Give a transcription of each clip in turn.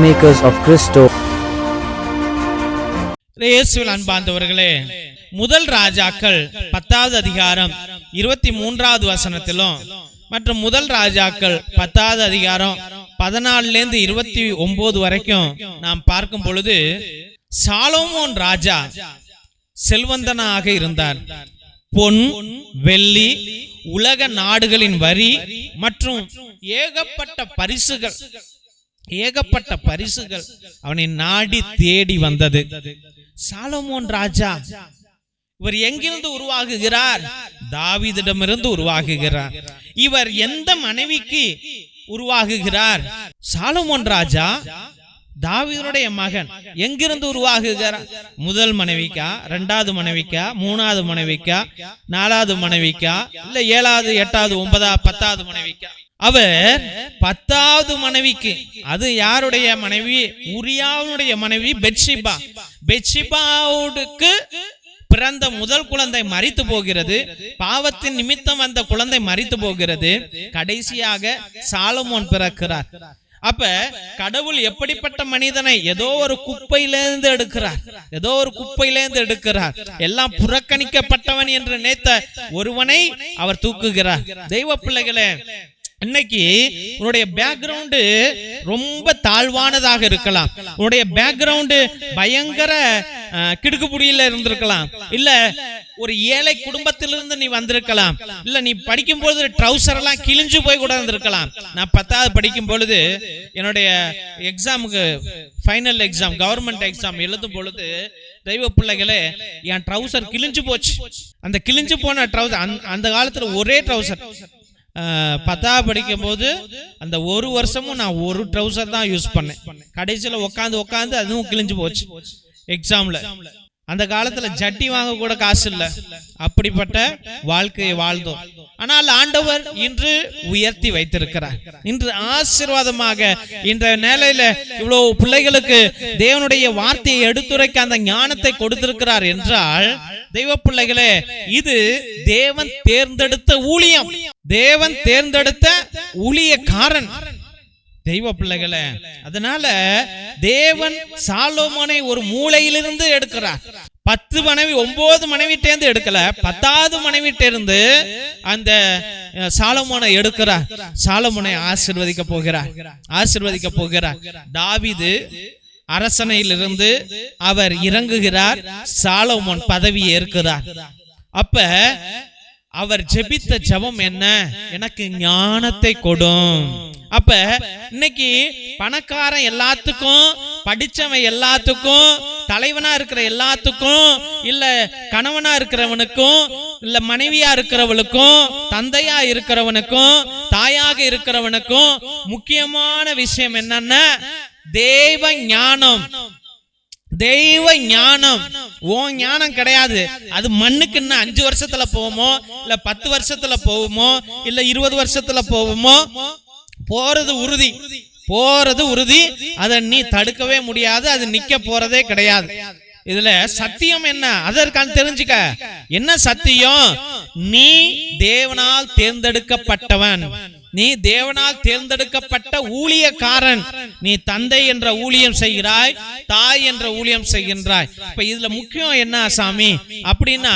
Peacemakers of Christo. இயேசுவில் அன்பார்ந்தவர்களே, முதல் ராஜாக்கள் 10வது அதிகாரம் 23வது வசனத்திலும் மற்றும் முதல் ராஜாக்கள் 10வது அதிகாரம் 14லேருந்து 29 வரைக்கும் நாம் பார்க்கும் பொழுது, சாலோமோன் ராஜா செல்வந்தனாக இருந்தார். பொன், வெள்ளி, உலக நாடுகளின் வரி மற்றும் ஏகப்பட்ட பரிசுகள் அவனை நாடி தேடி வந்தது. சாலோமோன் ராஜா இவர் எங்கிருந்து உருவாகுகிறார்? தாவீதிடமிருந்து உருவாகுகிறார். இவர் எந்த மனைவிக்கு உருவாகுகிறார்? சாலோமோன் ராஜா தாவீதுடைய மகன். எங்கிருந்து உருவாகுகிறார்? முதல் மனைவிக்கா, 2வது மனைவிக்கா, 3வது மனைவிக்கா, 4வது மனைவிக்கா, இல்ல 7வது, 8வது, 9வது, 10வது மனைவிக்கா? அவர் 10வது மனைவிக்கு. அது யாருடைய மனைவி? உரியாவுடைய மனைவி பெத்ஷிபா. பெத்ஷிபாவுக்கு பிறந்த முதல் குழந்தை மரித்து போகிறது. பாவத்தின் நிமித்தம் அந்த குழந்தை மரித்து போகிறது. கடைசியாக சாலமோன் பிறக்கிறார். அப்ப கடவுள் எப்படிப்பட்ட மனிதனை ஏதோ ஒரு குப்பையிலிருந்து எடுக்கிறார். எல்லாம் புறக்கணிக்கப்பட்டவன் என்று நினைத்த ஒருவனை அவர் தூக்குகிறார். தெய்வ பிள்ளைகளே, இன்னைக்கு உன்னுடைய பேக்ரவுண்டு ரொம்ப தாழ்வானதாக இருக்கலாம். உன்னுடைய பேக்ரவுண்டு பயங்கர கிடுக்குப்புடியில இருந்திருக்கலாம். இல்ல ஒரு ஏழை குடும்பத்திலிருந்து நீ வந்திருக்கலாம். இல்ல நீ படிக்கும் பொழுது ட்ரௌசர் எல்லாம் கிழிஞ்சு போய் கூட இருந்திருக்கலாம். நான் 10வது படிக்கும் பொழுது என்னுடைய எக்ஸாமுக்கு, ஃபைனல் எக்ஸாம், கவர்மெண்ட் எக்ஸாம் எழுதும் பொழுது, தெய்வ பிள்ளைகளே, என் ட்ரௌசர் கிழிஞ்சு போச்சு. அந்த கிழிஞ்சு போன ட்ரௌசர், அந்த காலத்துல ஒரே ட்ரௌசர். 10வது படிக்கும் போது அந்த ஒரு வருஷமும் நான் ஒரு ட்ரௌசர் தான் யூஸ் பண்ணேன். கடைசியில் உட்காந்து அதுவும் கிழிஞ்சு போச்சு எக்ஸாம்ல. அந்த காலத்துல ஜட்டி வாங்க கூட காசு இல்லை. அப்படிப்பட்ட வாழ்க்கையை வாழ்ந்தோம். ஆனால் ஆண்டவர் இன்று உயர்த்தி வைத்திருக்கிறார். இன்று ஆசீர்வாதமாக இந்த நிலையில இவ்வளவு பிள்ளைகளுக்கு தேவனுடைய வார்த்தையை எடுத்துரைக்க அந்த ஞானத்தை கொடுத்திருக்கிறார் என்றால், தெய்வ பிள்ளைகளே, இது தேவன் தேர்ந்தெடுத்த ஊழியம், தேவன் தேர்ந்தெடுத்த ஊழியக்காரன். தெய்வ பிள்ளைகளே, அதனால தேவன் சாலோமோனை ஒரு மூலையிலிருந்து எடுக்கிறார். 10 மனைவி, 9 மனைவி தேர்ந்து எடுக்கல, 10வது மனைவி தேர்ந்து அந்த சாலோமோனை எடுக்கிறார். சாலோமோனை ஆசீர்வதிக்க போகிறார். தாவீது அரசனையிலிருந்து அவர் இறங்குகிறார். சாலோமோன் பதவி ஏற்கிறார். அப்ப அவர் ஜெபித்த ஜெபம் என்ன? எனக்கு ஞானத்தை கொடும். அப்ப இன்னைக்கு பணக்காரன் எல்லாத்துக்கும், படிச்சவன் எல்லாத்துக்கும், தலைவனா இருக்கிற எல்லாத்துக்கும், இல்ல கணவனா இருக்கிறவனுக்கும், இல்ல மனைவியா இருக்கிறவனுக்கும், தந்தையா இருக்கிறவனுக்கும், தாயாக இருக்கிறவனுக்கும் முக்கியமான விஷயம் என்னன்னா தெய்வ ஞானம். தெய்வ ஞானம். ஓ ஞானம் கிடையாது. அது மண்ணுக்கு இன்னும் 5 வருஷத்துல போவோமோ, இல்ல 10 வருஷத்துல போவோமோ, இல்ல 20 வருஷத்துல போவோமோ, போறது உறுதி. அதை நீ தடுக்கவே முடியாது. அது நிக்க போறதே கிடையாது. இதுல சத்தியம் என்ன? அதற்கான தெரிஞ்சுக்க. என்ன சத்தியம்? நீ தேவனால் தேர்ந்தெடுக்கப்பட்டவன், நீ தேவனால் தேர்ந்தெடுக்கப்பட்ட ஊழியக்காரன். நீ தந்தை என்ற ஊழியம் செய்கிறாய், தாய் என்ற ஊழியம் செய்கின்றாய். இப்ப இதுல முக்கியம் என்ன சாமி அப்படின்னா,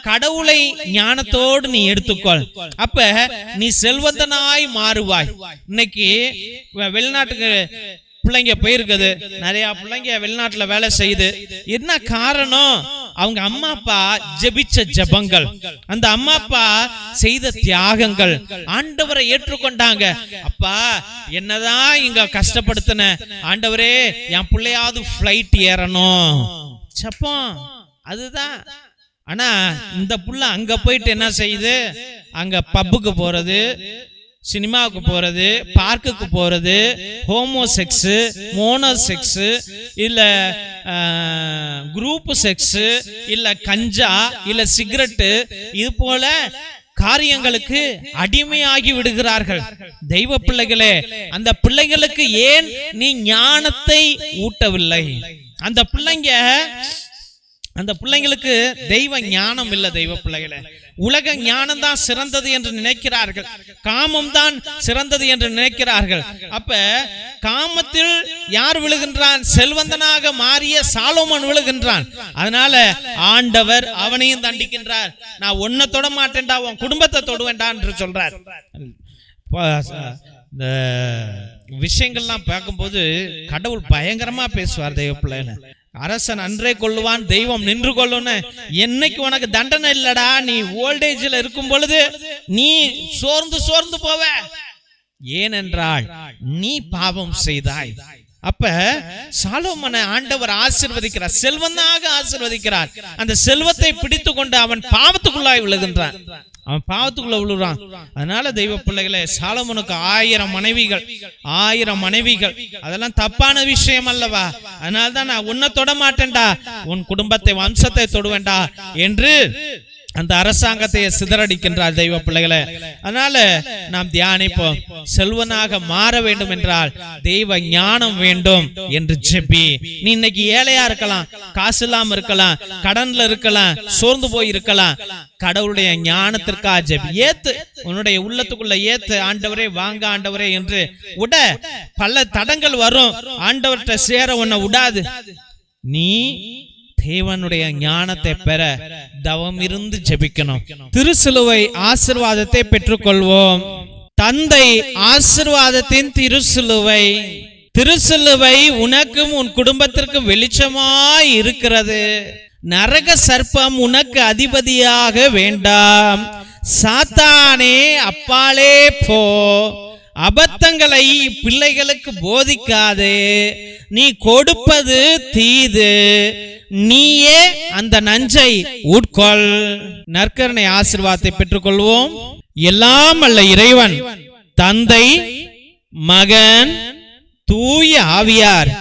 கடவுளை ஞானத்தோடு நீ எடுத்துக்கொள். அப்ப நீ செல்வந்தனாய் மாறுவாய். இன்னைக்கு வெளிநாட்டுக்கு பிள்ளைங்க போயிருக்குது. நிறைய பிள்ளைங்க வெளிநாட்டுல வேலை செய்யுது. என்ன காரணம்? அவங்க அம்மா அப்பா ஜெபிச்ச ஜெபங்கள், அந்த அம்மா அப்பா செய்த தியாகங்கள், ஆண்டவரை ஏற்றுக்கொண்டாங்க. அப்பா என்னதான் இங்க கஷ்டப்படுத்தின ஆண்டவரே, என் பிள்ளையாவது ஃபிளைட் ஏறணும் ஜெபம், அதுதான். ஆனா இந்த புள்ள அங்க போயிட்டு என்ன செய்யுது? அங்க பப்புக்கு போறது, சினிமாவுக்கு போறது, பார்க்குக்கு போறது, ஹோமோ செக்ஸ், மோனோ செக்ஸ், இல்ல குரூப் செக்ஸ், இல்ல கஞ்சா, இல்ல சிகரெட்டு, இது போல காரியங்களுக்கு அடிமையாகி விடுகிறார்கள். தெய்வ பிள்ளைகளே, அந்த பிள்ளைகளுக்கு ஏன் நீ ஞானத்தை ஊட்டவில்லை? அந்த பிள்ளைங்களுக்கு தெய்வ ஞானம் இல்ல. தெய்வ பிள்ளைகளே, உலக ஞானம் தான் சிறந்தது என்று நினைக்கிறார்கள், காமம் தான் சிறந்தது என்று நினைக்கிறார்கள். அப்ப காமத்தில் யார் விழுகின்றான்? செல்வந்தனாக மாறிய சாலோமோன் விழுகின்றான். அதனால ஆண்டவர் அவனையும் தண்டிக்கின்றார். நான் உன்னை தொட மாட்டேன்டா, உன் குடும்பத்தை தொடுவேண்டா என்று சொல்றார். இந்த விஷயங்கள்லாம் பார்க்கும்போது கடவுள் பயங்கரமா பேசுவார். தெய்வ பிள்ளைன்னு, அரசன் அன்றே கொள்ளுவான், தெய்வம் நின்று கொள்ளுன்னு. என்னைக்கு உனக்கு தண்டனை இல்லடா, நீ ஓல்டேஜ்ல இருக்கும் பொழுது நீ சோர்ந்து போவ. ஏனென்றால் நீ பாவம் செய்தாய். அப்ப சாலோமோனை ஆண்டவர் ஆசீர்வதிக்கிறார், செல்வனாக ஆசீர்வதிக்கிறார். அந்த செல்வத்தை பிடித்து கொண்டு அவன் பாவத்துக்குள்ளாய் விழுகின்றான், அவன் பாவத்துக்குள்ள விழுறான். அதனால தெய்வ பிள்ளைகளே, சாலோமோனுக்கு 1000 மனைவிகள், அதெல்லாம் தப்பான விஷயம் அல்லவா? அதனால்தான் நான் உன்னை தொட மாட்டேன்டா, உன் குடும்பத்தை வம்சத்தை தொடுவேண்டா என்று அந்த அரசாங்கத்தை சிதறடிக்கின்றார் தெய்வ பிள்ளைகளே. அதனால நாம் தியானிப்போம், செல்வனாக மாற வேண்டும் என்றால் தெய்வ ஞானம் வேண்டும் என்று ஜெபி. நீ இன்னைக்கு ஏழையா இருக்கலாம், காசு இல்லாம இருக்கலாம், கடன்ல இருக்கலாம், சோர்ந்து போய் இருக்கலாம். கடவுளுடைய ஞானத்திற்காக ஜெபி. ஏத்து, உன்னுடைய உள்ளத்துக்குள்ள ஏத்து, ஆண்டவரே வாங்க ஆண்டவரே என்று உட. பல தடங்கள் வரும், ஆண்டவர்கிட்ட சேர உன்னை விடாது. நீ தேவனுடைய ஞானத்தை பெற தவம் இருந்து ஜெபிக்கணும். திருசிலுவை ஆசீர்வாதத்தை பெற்றுக்கொள்வோம். தந்தை ஆசீர்வாதத்தின் திருசிலுவை, திருசிலுவை உனக்கும் உன் குடும்பத்திற்கும் வெளிச்சமாய் இருக்கிறது. நரக சர்ப்பம் உனக்கு அதிபதியாக வேண்டாம். சாத்தானே அப்பாலே போ. அபத்தங்களை பிள்ளைகளுக்கு போதிக்காதே. நீ கொடுப்பது தீது, நீயே அந்த நஞ்சை உட்கொள். நற்கருணை ஆசீர்வாதத்தை பெற்றுக்கொள்வோம். எல்லாம் அல்ல இறைவன், தந்தை, மகன், தூய ஆவியார்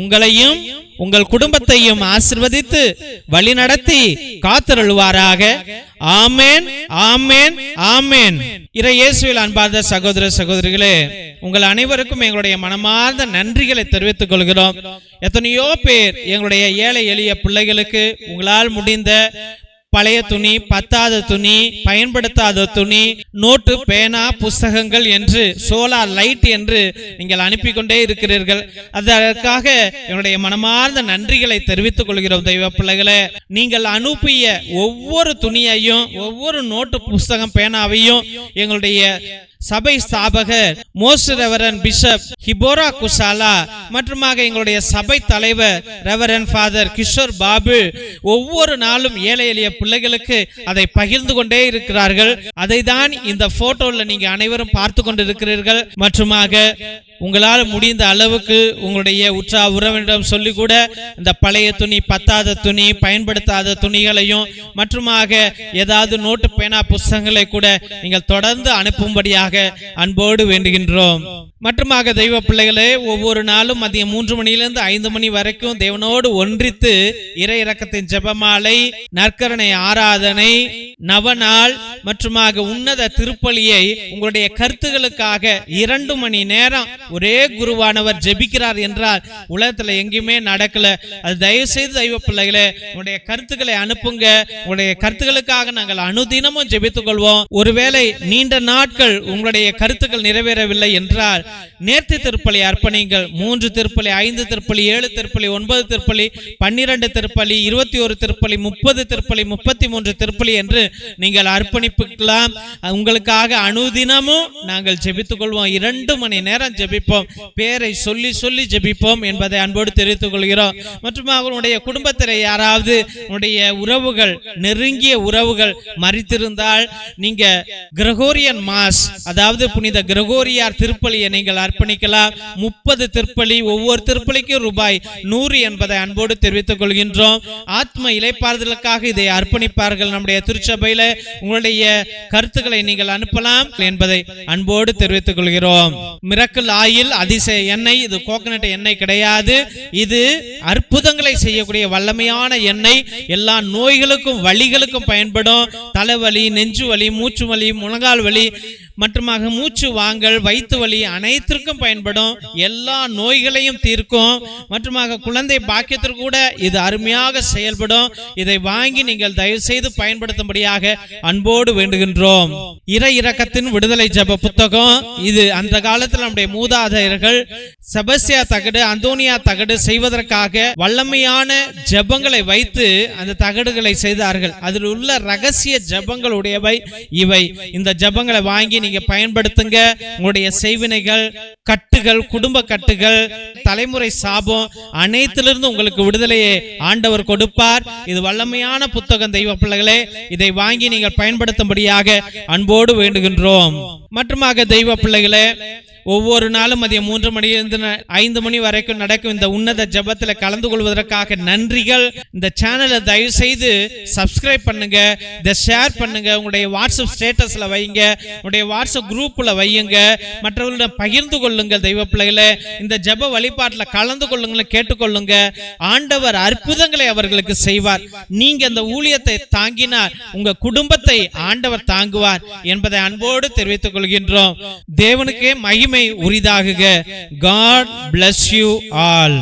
உங்களையும் உங்கள் குடும்பத்தையும் ஆசீர்வதித்து வழிநடத்தி காத்தருள்வாராக. ஆமென், ஆமென், ஆமென். இறை இயேசுவில் அன்பார்ந்த சகோதர சகோதரிகளே, உங்கள் அனைவருக்கும் எங்களுடைய மனமார்ந்த நன்றிகளை தெரிவித்துக் கொள்கிறோம். எத்தனையோ பேர் எங்களுடைய ஏழை எளிய பிள்ளைகளுக்கு உங்களால் முடிந்த பழைய துணி, பத்தாத துணி, பயன்படுத்தாத துணி, நோட்டு, பேனா, புஸ்தகங்கள் என்று, சோலார் லைட் என்று நீங்கள் அனுப்பி கொண்டே இருக்கிறீர்கள். அதற்காக என்னுடைய மனமார்ந்த நன்றிகளை தெரிவித்துக் கொள்கிறோம். தெய்வ பிள்ளைகளே, நீங்கள் அனுப்பிய ஒவ்வொரு துணியையும், ஒவ்வொரு நோட்டு, புஸ்தகம், பேனாவையும் எங்களுடைய சபை ஸ்தாபகர் மோஸ்ட் ரெவரண்ட் பிஷப் ஹிபோரா குசாலா மற்றும் எங்களுடைய சபை தலைவர் ரெவரண்ட் ஃபாதர் கிஷோர் பாபு ஒவ்வொரு நாளும் ஏழை எளிய பிள்ளைகளுக்கு அதை பகிர்ந்து கொண்டே இருக்கிறார்கள். அதை தான் இந்த போட்டோல நீங்க அனைவரும் பார்த்து கொண்டிருக்கிறீர்கள். மற்றுமாக உங்களால் முடிந்த அளவுக்கு உங்களுடைய உற்றா உறவினரிடம் சொல்லி கூட இந்த பழைய துணி, பத்தாத துணி, பயன்படுத்தாத துணிகளையும் மற்றுமாக ஏதாவது நோட்டு, பேனா, புஸ்தகங்களை கூட நீங்கள் தொடர்ந்து அனுப்பும்படியாக அன்போடு வேண்டுகின்றோம். மற்றுமாக தெய்வ பிள்ளைகளே, ஒவ்வொரு நாளும் மதியம் 3 மணியிலிருந்து 5 மணி வரைக்கும் தேவனோடு ஒன்றித்து இறை இரக்கத்தின் ஜெபமாலை, நற்கருணை ஆராதனை, நவநாள் மற்றுமாக உன்னத திருப்பலியை உங்களுடைய கருத்துகளுக்காக 2 மணி நேரம் ஒரே குருவானவர் ஜெபிக்கிறார் என்றால் உலகத்துல எங்கேயுமே நடக்கல. அது தயவு செய்து தெய்வ பிள்ளைகளே, உங்களுடைய கருத்துக்களை அனுப்புங்க. உங்களுடைய கருத்துக்களுக்காக நாங்கள் அனுதினமும் ஜெபித்துக் கொள்வோம். ஒருவேளை நீண்ட நாட்கள் உங்களுடைய கருத்துக்கள் நிறைவேறவில்லை என்றால் நேர்த்தி திருப்பலி அர்ப்பணிங்கள். 3 திருப்பலி, 5 திருப்பலி, 7 திருப்பலி, 9 திருப்பலி, 12 திருப்பலி, 21 திருப்பலி, 30 திருப்பலி, 33 திருப்பலி என்று நீங்கள் அர்ப்பணிப்புக்கலாம். உங்களுக்காக அனுதினமும் நாங்கள் ஜெபித்துக் கொள்வோம். 2 மணி நேரம் ஜெபிப்போம். பேரை சொல்லி சொல்லி ஜெபிப்போம் என்பதை அன்போடு தெரிவித்துக் கொள்கிறோம். மற்றும் அவருடைய குடும்பத்தில் யாராவது உடைய உறவுகள், நெருங்கிய உறவுகள் மரித்திருந்தால் நீங்க கிரகோரியன் மாஸ், அதாவது புனித கிரகோரியார் திருப்பலியை நீங்கள் அர்ப்பணிக்கலாம். 30 திருப்பலி, ஒவ்வொரு திருப்பலிக்கும் ரூபாய் 100 என்பதை அன்போடு தெரிவித்துக் கொள்கின்றோம். ஆத்ம இளைப்பாறுதலுக்காக இதை அர்ப்பணிப்பார்கள். நம்முடைய திருச்சபையில உங்களுடைய கருத்துக்களை நீங்கள் அனுப்பலாம் என்பதை அன்போடு தெரிவித்துக் கொள்கிறோம். மிரக்கல் ஆயில், அதிசய எண்ணெய், இது கோகனட் எண்ணெய் கிடையாது. இது அற்புதங்களை செய்யக்கூடிய வல்லமையான எண்ணெய். எல்லா நோய்களுக்கும் வலிகளுக்கும் பயன்படும். தலைவலி, நெஞ்சு வலி, மூச்சு வலி, முழங்கால் வலி மற்றுமாக மூச்சு வாங்கல், வயிற்று வலி அனைத்திற்கும் பயன்படும். எல்லா நோய்களையும் தீர்க்கும். மற்றுமாக குழந்தை பாக்கியத்திற்கு கூட இது அருமையாக செயல்படும். இதை வாங்கி நீங்கள் தயவு செய்து பயன்படுத்தும்படியாக அன்போடு வேண்டுகின்றோம். இறை இரக்கத்தின் விடுதலை ஜெப புத்தகம். இது அந்த காலத்தில் நம்முடைய மூதாதையர்கள் செபஸ்தியா தகடு, அந்தோனியா தகடு செய்வதற்காக வல்லமையான ஜெபங்களை வைத்து அந்த தகடுகளை செய்தார்கள். அதில் உள்ள ரகசிய ஜெபங்களுடையவை இவை. இந்த ஜெபங்களை வாங்கி நீங்க பயன்படுத்துங்க. உங்களுடைய செய்வினைகள், கட்டுகள், குடும்ப கட்டுகள், தலைமுறை சாபம் அனைத்திலிருந்து உங்களுக்கு விடுதலையை ஆண்டவர் கொடுப்பார். இது வல்லமையான புத்தகம் தெய்வ பிள்ளைகளே. இதை வாங்கி நீங்கள் பயன்படுத்தும்படியாக அன்போடு வேண்டுகின்றோம். மற்றுமாக தெய்வ பிள்ளைகளே, ஒவ்வொரு நாளும் மதியம் 3 மணியிலிருந்து 5 மணி வரைக்கும் நடக்கும் இந்த உன்னத ஜெபத்தில் கலந்து கொள்வதற்காக நன்றிகள். இந்த சேனலை தயவு செய்து சப்ஸ்கிரைப் பண்ணுங்க, இதை ஷேர் பண்ணுங்க, உங்களுடைய வாட்ஸ்அப் ஸ்டேட்டஸ்ல வைங்க, உங்களுடைய வாட்ஸ்அப் குரூப்ல வையுங்க, மற்றவர்களிடம் பகிர்ந்து கொள்ளுங்கள். தெய்வ பிள்ளைகளே, இந்த ஜெப வழிபாட்டில் கலந்து கொள்ளுங்கள், கேட்டுக்கொள்ளுங்க. ஆண்டவர் அற்புதங்களை அவர்களுக்கு செய்வார். நீங்க இந்த ஊழியத்தை தாங்கினார், உங்க குடும்பத்தை ஆண்டவர் தாங்குவார் என்பதை அன்போடு தெரிவித்துக் கொள்கின்றோம். தேவனுக்கே மகிமை உரிதாகுக. God bless you all.